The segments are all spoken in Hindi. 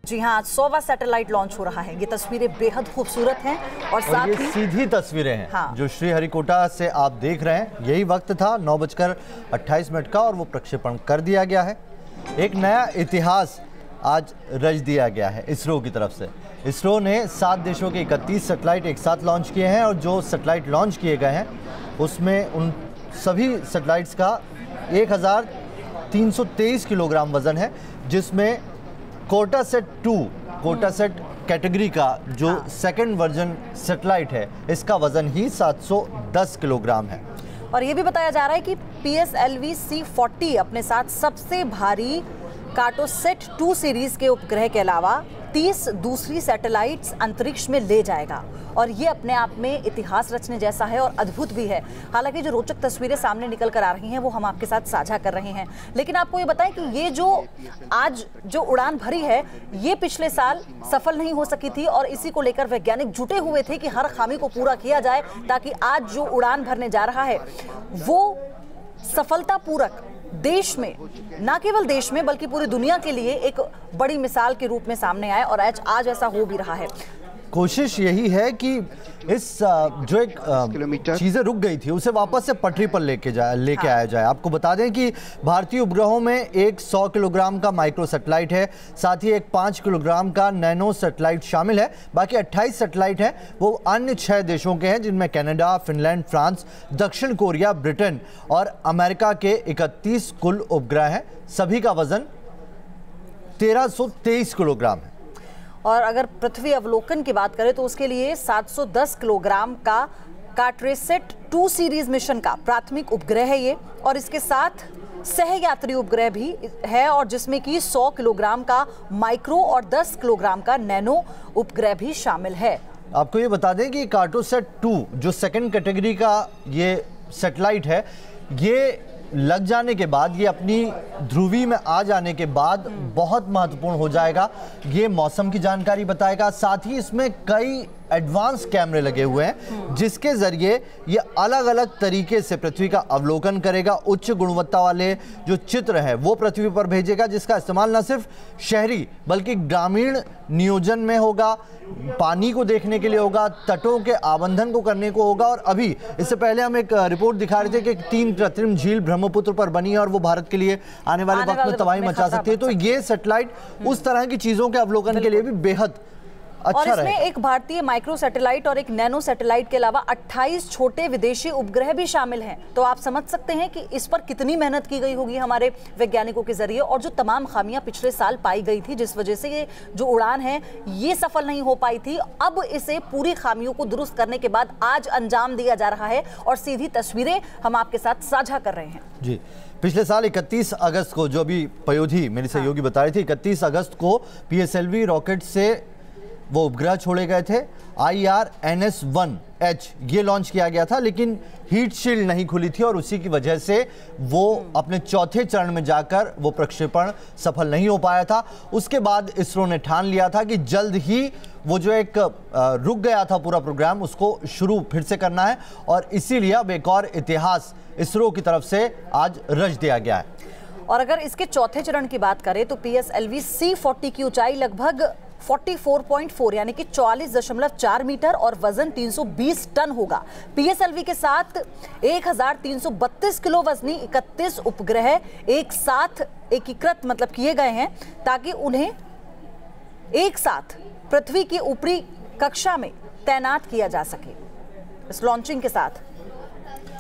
जी हाँ, 100वां सैटेलाइट लॉन्च हो रहा है। ये तस्वीरें बेहद खूबसूरत हैं और साथ ये ही सीधी तस्वीरें हैं। हाँ। जो श्रीहरिकोटा से आप देख रहे हैं, यही वक्त था 9:28 का और वो प्रक्षेपण कर दिया गया है। एक नया इतिहास आज रच दिया गया है इसरो की तरफ से। इसरो ने 7 देशों के 31 सैटेलाइट एक साथ लॉन्च किए हैं और जो सैटेलाइट लॉन्च किए गए हैं उसमें उन सभी सैटेलाइट्स का 1323 किलोग्राम वजन है, जिसमें कोटासेट 2 कोटासेट कैटेगरी का जो सेकंड वर्जन सैटेलाइट है, इसका वजन ही 710 किलोग्राम है। और ये भी बताया जा रहा है कि PSLV C40 अपने साथ सबसे भारी कार्टोसेट 2 सीरीज के उपग्रह के अलावा 30 दूसरी सैटेलाइट्स अंतरिक्ष में ले जाएगा और ये अपने आप में इतिहास रचने जैसा है और अद्भुत भी है। हालांकि जो रोचक तस्वीरें सामने निकल कर आ रही हैं वो हम आपके साथ साझा कर रहे हैं, लेकिन आपको ये बताएं कि ये जो आज जो उड़ान भरी है ये पिछले साल सफल नहीं हो सकी थी और इसी को लेकर वैज्ञानिक जुटे हुए थे कि हर खामी को पूरा किया जाए ताकि आज जो उड़ान भरने जा रहा है वो सफलतापूर्वक देश में, ना केवल देश में बल्कि पूरी दुनिया के लिए एक बड़ी मिसाल के रूप में सामने आए और आज ऐसा हो भी रहा है। कोशिश यही है कि इस जो एक चीज़ें रुक गई थी उसे वापस से पटरी पर लेके आया जाए। आपको बता दें कि भारतीय उपग्रहों में एक 100 किलोग्राम का माइक्रो सैटेलाइट है, साथ ही एक 5 किलोग्राम का नैनो सैटेलाइट शामिल है। बाकी 28 सैटेलाइट हैं वो अन्य 6 देशों के हैं, जिनमें कनाडा, फिनलैंड, फ्रांस, दक्षिण कोरिया, ब्रिटेन और अमेरिका के 31 कुल उपग्रह हैं। सभी का वजन 1323 किलोग्राम है। और अगर पृथ्वी अवलोकन की बात करें तो उसके लिए 710 किलोग्राम का कार्टोसेट 2 सीरीज मिशन का प्राथमिक उपग्रह है ये, और इसके साथ सहयात्री उपग्रह भी है और जिसमें कि 100 किलोग्राम का माइक्रो और 10 किलोग्राम का नैनो उपग्रह भी शामिल है। आपको ये बता दें कि कार्टोसेट 2 जो सेकंड कैटेगरी का ये सैटेलाइट है, ये लग जाने के बाद, ये अपनी ध्रुवी में आ जाने के बाद बहुत महत्वपूर्ण हो जाएगा। ये मौसम की जानकारी बताएगा, साथ ही इसमें कई एडवांस कैमरे लगे हुए हैं जिसके जरिए ये अलग अलग तरीके से पृथ्वी का अवलोकन करेगा। उच्च गुणवत्ता वाले जो चित्र है वो पृथ्वी पर भेजेगा, जिसका इस्तेमाल न सिर्फ शहरी बल्कि ग्रामीण नियोजन में होगा, पानी को देखने के लिए होगा, तटों के आबंधन को करने को होगा। और अभी इससे पहले हम एक रिपोर्ट दिखा रहे थे कि 3 कृत्रिम झील ब्रह्मपुत्र पर बनी है और वो भारत के लिए आने वाले वक्त में तबाही मचा सकती है। तो ये सैटेलाइट उस तरह की चीजों के अवलोकन के लिए भी बेहद अच्छा और इसमें एक भारतीय माइक्रो सैटेलाइट और एक नैनो सैटेलाइट के अलावा 28 छोटे विदेशी उपग्रह भी शामिल हैं। तो आप समझ सकते हैं कि इस पर कितनी मेहनत की गई होगी हमारे वैज्ञानिकों के जरिए, और जो तमाम खामियां पिछले साल पाई गई थी जिस वजह से ये जो उड़ान है ये सफल नहीं हो पाई थी, अब इसे पूरी खामियों को दुरुस्त करने के बाद आज अंजाम दिया जा रहा है और सीधी तस्वीरें हम आपके साथ साझा कर रहे हैं। जी, पिछले साल 31 अगस्त को, जो अभी पयोधी मेरी सहयोगी बता रही थी, 31 अगस्त को PSLV रॉकेट से वो उपग्रह छोड़े गए थे। IRNS-1H ये लॉन्च किया गया था, लेकिन हीट शील्ड नहीं खुली थी और उसी की वजह से वो अपने चौथे चरण में जाकर वो प्रक्षेपण सफल नहीं हो पाया था। उसके बाद इसरो ने ठान लिया था कि जल्द ही वो जो एक रुक गया था पूरा प्रोग्राम, उसको शुरू फिर से करना है और इसीलिए अब एक और इतिहास इसरो की तरफ से आज रच दिया गया है। और अगर इसके चौथे चरण की बात करें तो PSLV C40 की ऊंचाई लगभग 44.4 यानी कि 44.4 मीटर और वजन 320 टन होगा। PSLV के साथ 1332 किलो वजनी 31 उपग्रह एक साथ एकीकृत किए गए हैं ताकि उन्हें एक साथ पृथ्वी की ऊपरी कक्षा में तैनात किया जा सके इस लॉन्चिंग के साथ।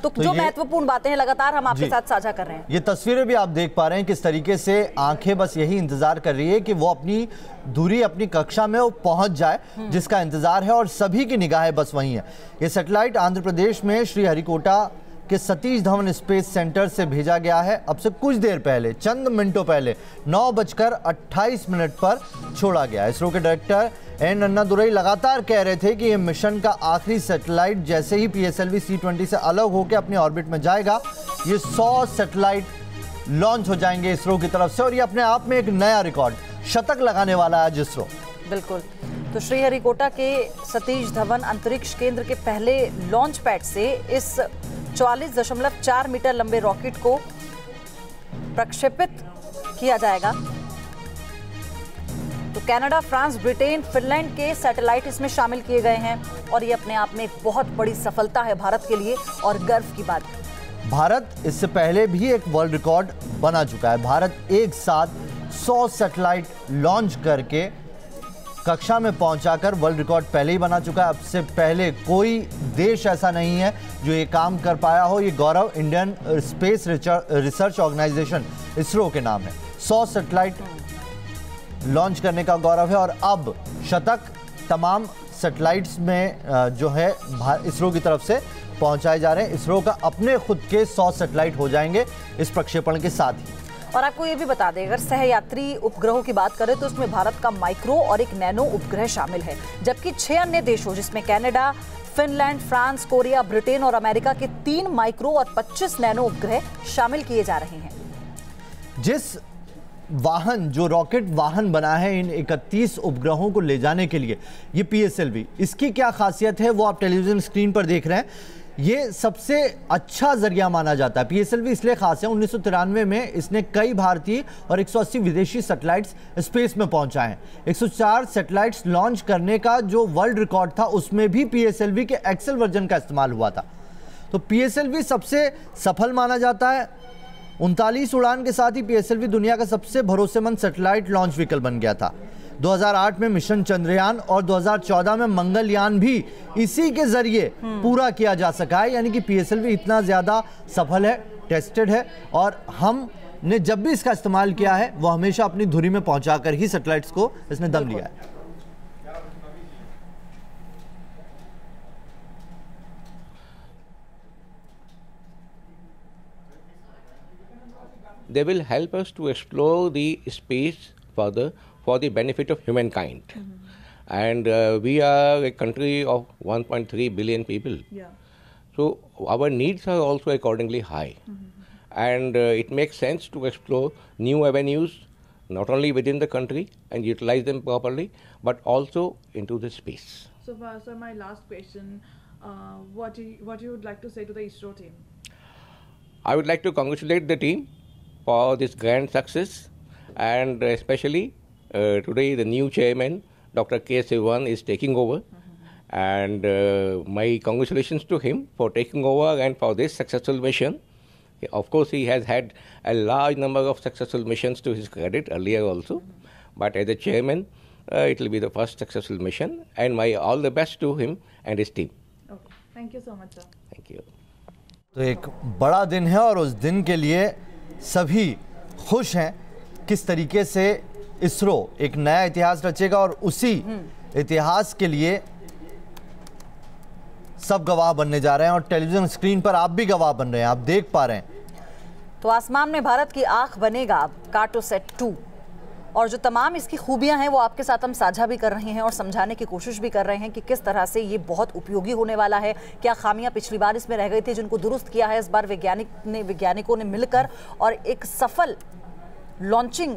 तो जो महत्वपूर्ण बातें हैं लगातार हम आपके साथ साझा कर रहे हैं। ये तस्वीरें भी आप देख पा रहे हैं किस तरीके से आंखें बस यही इंतजार कर रही है कि वो अपनी दूरी, अपनी कक्षा में वो पहुंच जाए, जिसका इंतजार है और सभी की निगाहें बस वहीं है। ये सैटेलाइट आंध्र प्रदेश में श्रीहरिकोटा के सतीश धवन स्पेस सेंटर से भेजा गया है। अब से कुछ देर पहले, चंद मिनटों पहले 9:28 पर छोड़ा गया। इसरो के डायरेक्टर एन अन्नादुरई लगातार कह रहे थे कि ये मिशन का आखिरी सैटेलाइट जैसे ही PSLV C20 से अलग होकर अपने ऑर्बिट में जाएगा, ये 100 सैटेलाइट लॉन्च हो जाएंगे इसरो की तरफ से और ये अपने आप में एक नया रिकॉर्ड, शतक लगाने वाला है इसरो। बिल्कुल। तो श्रीहरिकोटा के सतीश धवन अंतरिक्ष केंद्र के पहले लॉन्च पैड से इस 44.4 मीटर लंबे रॉकेट को प्रक्षेपित किया जाएगा। तो कनाडा, फ्रांस, ब्रिटेन, फिनलैंड के सैटेलाइट इसमें शामिल किए गए हैं और ये अपने आप में एक बहुत बड़ी सफलता है भारत के लिए और गर्व की बात। भारत इससे पहले भी एक वर्ल्ड रिकॉर्ड बना चुका है। भारत एक साथ 100 सैटेलाइट लॉन्च करके कक्षा में पहुंचाकर वर्ल्ड रिकॉर्ड पहले ही बना चुका है। अब से पहले कोई देश ऐसा नहीं है जो ये काम कर पाया हो। ये गौरव Indian space research organisation ISRO के नाम है। 100 सैटेलाइट लॉन्च करने का गौरव है और अब शतक तमाम सैटेलाइट्स में जो है इसरो की तरफ से पहुंचाए जा रहे हैं। इसरो का अपने खुद के 100 सैटेलाइट हो जाएंगे इस प्रक्षेपण के साथ ही। और आपको ये भी बता दें, अगर सहयात्री उपग्रहों की बात करें तो उसमें भारत का माइक्रो और एक नैनो उपग्रह शामिल है, जबकि 6 अन्य देशों जिसमें Canada, Finland, France, Korea, Britain और अमेरिका के 3 माइक्रो और 25 नैनो उपग्रह शामिल किए जा रहे हैं। जिस वाहन जो रॉकेट वाहन बना है इन 31 उपग्रहों को ले जाने के लिए, ये PSLV, इसकी क्या खासियत है वो आप टेलीविजन स्क्रीन पर देख रहे हैं। ये सबसे अच्छा जरिया माना जाता है। PSLV इसलिए खास है, 1993 में इसने कई भारतीय और 180 विदेशी सैटेलाइट्स स्पेस में पहुंचाए हैं। 104 सैटेलाइट्स लॉन्च करने का जो वर्ल्ड रिकॉर्ड था उसमें भी PSLV के एक्सेल वर्जन का इस्तेमाल हुआ था। तो PSLV सबसे सफल माना जाता है। 39 उड़ान के साथ ही PSLV दुनिया का सबसे भरोसेमंद सैटेलाइट लॉन्च व्हीकल बन गया था। 2008 में मिशन चंद्रयान और 2014 में मंगलयान भी इसी के जरिए पूरा किया जा सका है। यानी कि PSLV इतना ज्यादा सफल है, टेस्टेड है और हमने जब भी इसका इस्तेमाल किया है वो हमेशा अपनी धुरी में पहुंचाकर ही सैटेलाइट्स को इसने दम लिया है। They will help us to explore the space further for the benefit of humankind. And we are a country of 1.3 billion people. So our needs are also accordingly high. And it makes sense to explore new avenues, not only within the country and utilize them properly, but also into the space. So my last question, what you would like to say to the ISRO team? I would like to congratulate the team for this grand success, and especially today the new chairman, Dr. K. Sivan, is taking over, and my congratulations to him for taking over and for this successful mission. Of course, he has had a large number of successful missions to his credit earlier also, but as a chairman, it will be the first successful mission, and my all the best to him and his team. Okay, thank you so much, sir. Thank you. तो एक बड़ा दिन है और उस दिन के लिए सभी खुश हैं। किस तरीके से इसरो एक नया इतिहास रचेगा और उसी इतिहास के लिए सब गवाह बनने जा रहे हैं और टेलीविजन स्क्रीन पर आप भी गवाह बन रहे हैं, आप देख पा रहे हैं। तो आसमान में भारत की आंख बनेगा अब कार्टोसैट 2 और जो तमाम इसकी खूबियां हैं वो आपके साथ हम साझा भी कर रहे हैं और समझाने की कोशिश भी कर रहे हैं कि किस तरह से ये बहुत उपयोगी होने वाला है। क्या खामियां पिछली बार इसमें रह गई थी जिनको दुरुस्त किया है इस बार वैज्ञानिकों ने मिलकर और एक सफल लॉन्चिंग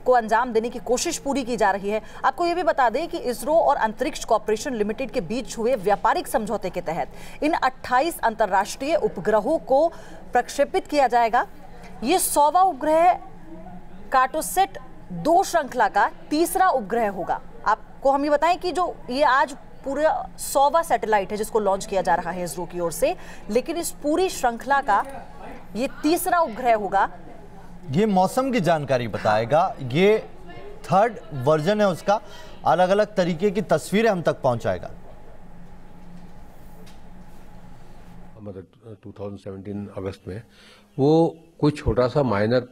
को अंजाम देने की कोशिश पूरी की जा रही है। आपको ये भी बता दें कि इसरो और अंतरिक्ष कॉर्पोरेशन लिमिटेड के बीच हुए व्यापारिक समझौते के तहत इन 28 अंतर्राष्ट्रीय उपग्रहों को प्रक्षेपित किया जाएगा। ये 100वां उपग्रह कार्टोसैट 2 श्रृंखला का तीसरा उपग्रह होगा। आपको हम ये बताएं कि जो ये आज पूरा 100वां सैटेलाइट है जिसको लॉन्च किया जा रहा है इसरो की ओर से, लेकिन इस पूरी श्रृंखला का ये तीसरा उपग्रह होगा। ये मौसम की जानकारी बताएगा, ये 3rd वर्जन है उसका, अलग अलग तरीके की तस्वीरें हम तक पहुंचाएगा। मतलब 2017 अगस्त में वो कोई छोटा सा माइनर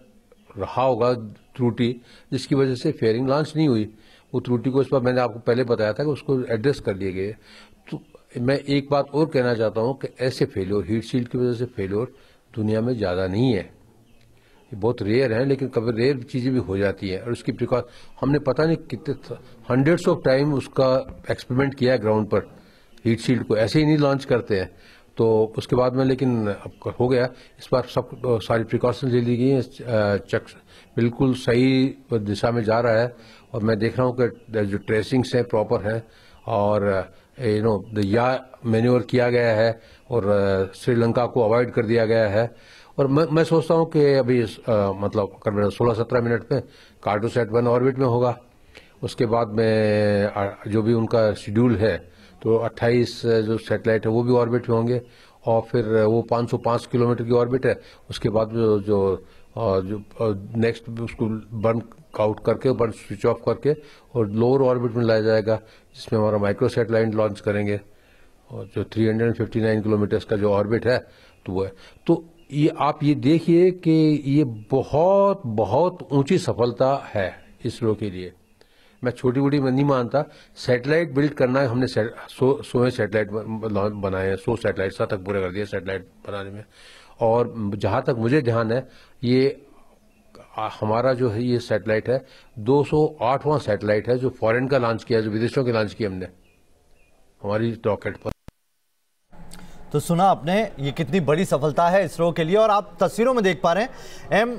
रहा होगा त्रुटि जिसकी वजह से फेयरिंग लॉन्च नहीं हुई। वो त्रुटि को इस बार मैंने आपको पहले बताया था कि उसको एड्रेस कर लिए गए। तो मैं एक बात और कहना चाहता हूं कि ऐसे फेल्योर, हीट शील्ड की वजह से फेल्योर दुनिया में ज़्यादा नहीं है, ये बहुत रेयर है, लेकिन कभी रेयर चीज़ें भी हो जाती हैं। और उसकी हमने पता नहीं कितने हंड्रेड्स ऑफ टाइम उसका एक्सपेरिमेंट किया है ग्राउंड पर। हीट शील्ड को ऐसे ही नहीं लॉन्च करते हैं। तो उसके बाद में लेकिन अब हो गया, इस बार सब सारी प्रिकॉशन ले ली गई है, चक बिल्कुल सही दिशा में जा रहा है। और मैं देख रहा हूँ कि जो ट्रेसिंग्स हैं प्रॉपर हैं और या मैन्योर किया गया है और श्रीलंका को अवॉइड कर दिया गया है। और मैं सोचता हूँ कि अभी मतलब 16-17 मिनट में कार्टोसैट 1 ऑर्बिट में होगा उसके बाद में जो भी उनका शेड्यूल है, तो 28 जो सैटेलाइट है वो भी ऑर्बिट में होंगे, और फिर वो 505 किलोमीटर की ऑर्बिट है। उसके बाद जो नेक्स्ट उसको बर्न आउट करके, बर्न स्विच ऑफ करके और लोअर ऑर्बिट में लाया जाएगा, जिसमें हमारा माइक्रो सैटेलाइट लॉन्च करेंगे, और जो 359 किलोमीटर का जो ऑर्बिट है तो वो है। तो ये आप ये देखिए कि ये बहुत बहुत ऊंची सफलता है इसरो के लिए। मैं छोटी बड़ी मैं नहीं मानता, सैटेलाइट बिल्ड करना है, हमने 100 सैटेलाइट बनाए हैं, 100 सैटेलाइट तक पूरे कर दिए सैटेलाइट बनाने में। और जहां तक मुझे ध्यान है, ये हमारा जो है ये सैटेलाइट है 208वां सैटेलाइट है जो फॉरेन का लॉन्च किया, जो विदेशों के लॉन्च किया हमने हमारी रॉकेट पर। तो सुना आपने, ये कितनी बड़ी सफलता है इसरो के लिए। और आप तस्वीरों में देख पा रहे हैं एम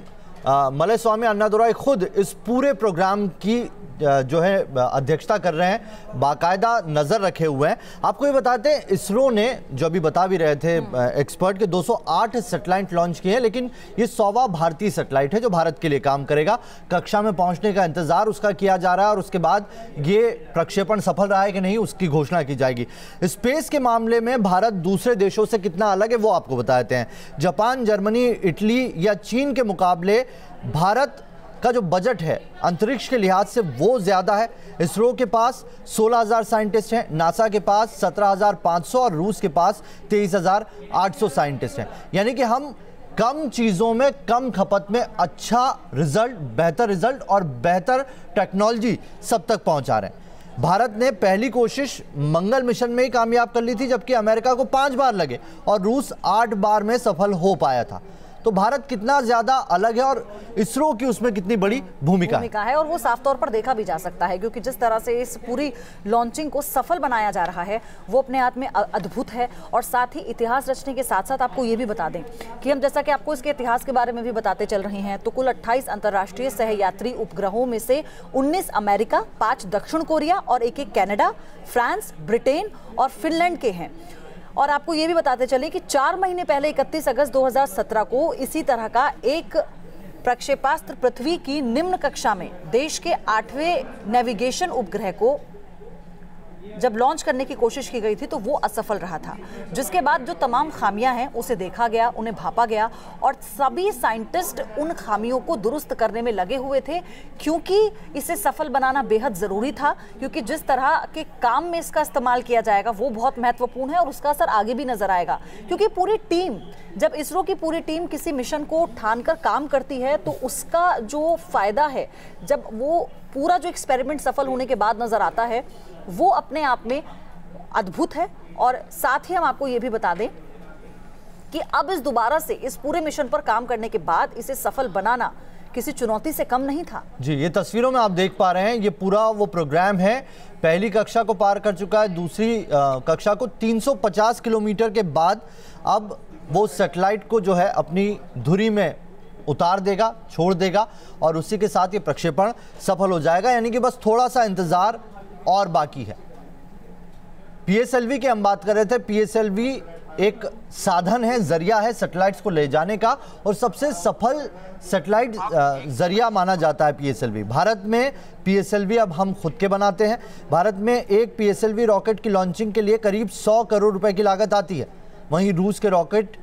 मलयस्वामी अन्नादुराई खुद इस पूरे प्रोग्राम की जो है अध्यक्षता कर रहे हैं, बाकायदा नज़र रखे हुए हैं। आपको ये बताते हैं, इसरो ने जो अभी बता भी रहे थे एक्सपर्ट के 208 सैटेलाइट लॉन्च किए हैं, लेकिन ये 100वां भारतीय सैटेलाइट है जो भारत के लिए काम करेगा। कक्षा में पहुंचने का इंतजार उसका किया जा रहा है और उसके बाद ये प्रक्षेपण सफल रहा है कि नहीं उसकी घोषणा की जाएगी। स्पेस के मामले में भारत दूसरे देशों से कितना अलग है वो आपको बताते हैं। जापान, जर्मनी, इटली या चीन के मुकाबले भारत का जो बजट है अंतरिक्ष के लिहाज से वो ज्यादा है। इसरो के पास 16,000 साइंटिस्ट हैं, नासा के पास 17,500 और रूस के पास 23,800 साइंटिस्ट हैं। यानी कि हम कम चीजों में, कम खपत में अच्छा रिजल्ट, बेहतर रिजल्ट और बेहतर टेक्नोलॉजी सब तक पहुंचा रहे हैं। भारत ने पहली कोशिश मंगल मिशन में ही कामयाब कर ली थी, जबकि अमेरिका को 5 बार लगे और रूस 8 बार में सफल हो पाया था। तो भारत कितना ज्यादा अलग है और इसरो की उसमें कितनी बड़ी भूमिका है और वो साफ तौर पर देखा भी जा सकता है, क्योंकि जिस तरह से इस पूरी लॉन्चिंग को सफल बनाया जा रहा है वो अपने आप में अद्भुत है। और साथ ही इतिहास रचने के साथ साथ आपको ये भी बता दें कि हम जैसा कि आपको इसके इतिहास के बारे में भी बताते चल रहे हैं, तो कुल 28 अंतर्राष्ट्रीय सहयात्री उपग्रहों में से 19 अमेरिका, 5 दक्षिण कोरिया और 1 कनाडा, फ्रांस, ब्रिटेन और फिनलैंड के हैं। और आपको ये भी बताते चले कि 4 महीने पहले 31 अगस्त 2017 को इसी तरह का एक प्रक्षेपास्त्र पृथ्वी की निम्न कक्षा में देश के 8वें नेविगेशन उपग्रह को जब लॉन्च करने की कोशिश की गई थी तो वो असफल रहा था, जिसके बाद जो तमाम खामियां हैं उसे देखा गया, उन्हें भापा गया और सभी साइंटिस्ट उन खामियों को दुरुस्त करने में लगे हुए थे, क्योंकि इसे सफल बनाना बेहद ज़रूरी था। क्योंकि जिस तरह के काम में इसका इस्तेमाल किया जाएगा वो बहुत महत्वपूर्ण है और उसका असर आगे भी नजर आएगा। क्योंकि पूरी टीम, जब इसरो की पूरी टीम किसी मिशन को ठानकर काम करती है तो उसका जो फायदा है, जब वो पूरा जो एक्सपेरिमेंट सफल होने के बाद नजर आता है, वो अपने आप में अद्भुत है। और साथ ही हम आपको ये भी बता दें कि अब इस दोबारा से इस पूरे मिशन पर काम करने के बाद इसे सफल बनाना किसी चुनौती से कम नहीं था। जी, ये तस्वीरों में आप देख पा रहे हैं, ये पूरा वो प्रोग्राम है। पहली कक्षा को पार कर चुका है, दूसरी कक्षा को 350 किलोमीटर के बाद अब वो सैटेलाइट को जो है अपनी धुरी में उतार देगा, छोड़ देगा और उसी के साथ ये प्रक्षेपण सफल हो जाएगा। यानी कि बस थोड़ा सा इंतजार और बाकी है। पीएसएलवी की हम बात कर रहे थे। पीएसएलवी एक साधन है, जरिया है सैटेलाइट्स को ले जाने का और सबसे सफल सैटेलाइट जरिया माना जाता है पीएसएलवी। भारत में पीएसएलवी अब हम खुद के बनाते हैं। भारत में एक पीएसएलवी रॉकेट की लॉन्चिंग के लिए करीब 100 करोड़ रुपए की लागत आती है। वहीं रूस के रॉकेट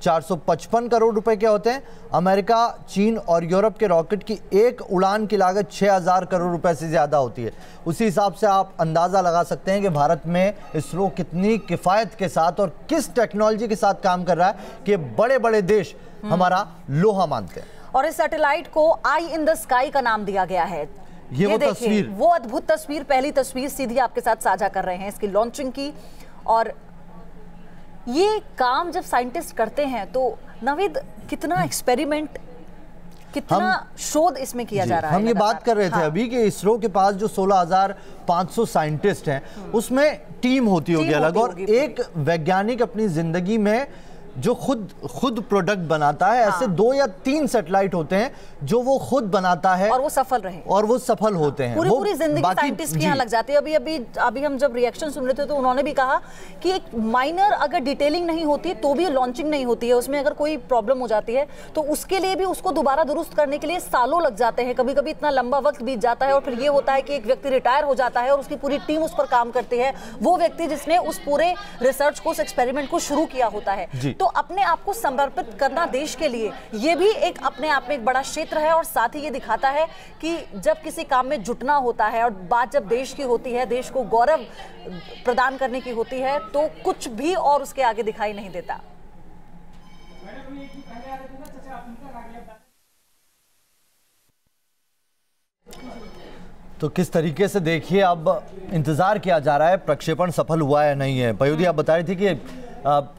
455 करोड़ रुपए के होते हैं। अमेरिका, चीन और यूरोप के रॉकेट की एक उड़ान की लागत 6000 करोड़ रुपए से ज़्यादा होती है। उसी हिसाब से आप अंदाज़ा लगा सकते हैं कि भारत में इसरो कितनी किफ़ायत के साथ और किस टेक्नोलॉजी के साथ काम कर रहा है कि बड़े बड़े देश हमारा लोहा मानते हैं। और इस सैटेलाइट को आई इन द स्काई का नाम दिया गया है। ये वो तस्वीर, वो अद्भुत तस्वीर, पहली तस्वीर सीधी आपके साथ साझा कर रहे हैं इसकी लॉन्चिंग की। और ये काम जब साइंटिस्ट करते हैं तो नवीद कितना एक्सपेरिमेंट, कितना शोध इसमें किया जा रहा है। हम ये बात कर रहे थे अभी कि इसरो के पास जो 16,500 साइंटिस्ट हैं उसमें टीम होती होगी अलग, और एक वैज्ञानिक अपनी जिंदगी में जो खुद प्रोडक्ट बनाता है। ऐसे 2 या 3 सैटेलाइट होते हैं जो वो खुद बनाता है और वो सफल होते हैं। पूरी जिंदगी साइंटिस्ट की यहाँ लग जाती है। अभी हम जब रिएक्शन सुन रहे थे तो उन्होंने भी कहा कि एक माइनर अगर डिटेलिंग नहीं होती तो भी लॉन्चिंग नहीं होती है, उसमें अगर कोई प्रॉब्लम हो जाती है तो उसके लिए भी उसको दोबारा दुरुस्त करने के लिए सालों लग जाते हैं, कभी कभी इतना लंबा वक्त बीत जाता है। और फिर ये होता है कि एक व्यक्ति रिटायर हो जाता है और उसकी पूरी टीम उस पर काम करती है, वो व्यक्ति जिसने उस पूरे रिसर्च को, उस एक्सपेरिमेंट को शुरू किया होता है। तो अपने आप को समर्पित करना देश के लिए, ये भी एक अपने आप में एक बड़ा क्षेत्र है। और साथ ही ये दिखाता है कि जब किसी काम में जुटना होता है और बात जब देश की होती है, देश को गौरव प्रदान करने की होती है, तो कुछ भी और उसके आगे दिखाई नहीं देता। तो किस तरीके से देखिए अब इंतजार किया जा रहा है प्रक्षेपण सफल हुआ है नहीं है। पयोधी आप बता रही थी कि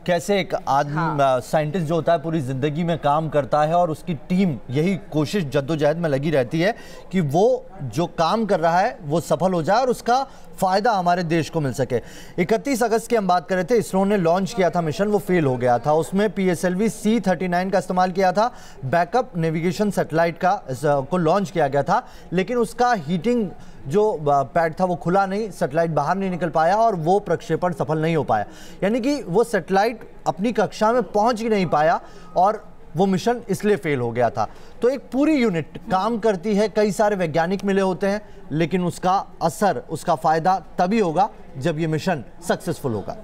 कैसे एक आदमी साइंटिस्ट जो होता है पूरी ज़िंदगी में काम करता है और उसकी टीम यही कोशिश जद्दोजहद में लगी रहती है कि वो जो काम कर रहा है वो सफल हो जाए और उसका फ़ायदा हमारे देश को मिल सके। 31 अगस्त की हम बात कर रहे थे, इसरो ने लॉन्च किया था मिशन, वो फेल हो गया था। उसमें PSLV C-39 का इस्तेमाल किया था, बैकअप नेविगेशन सैटेलाइट को लॉन्च किया गया था, लेकिन उसका हीटिंग जो पैड था वो खुला नहीं, सैटेलाइट बाहर नहीं निकल पाया और वो प्रक्षेपण सफल नहीं हो पाया। यानी कि वो सैटेलाइट अपनी कक्षा में पहुंच ही नहीं पाया और वो मिशन इसलिए फेल हो गया था। तो एक पूरी यूनिट काम करती है, कई सारे वैज्ञानिक मिले होते हैं, लेकिन उसका असर, उसका फायदा तभी होगा जब ये मिशन सक्सेसफुल होगा।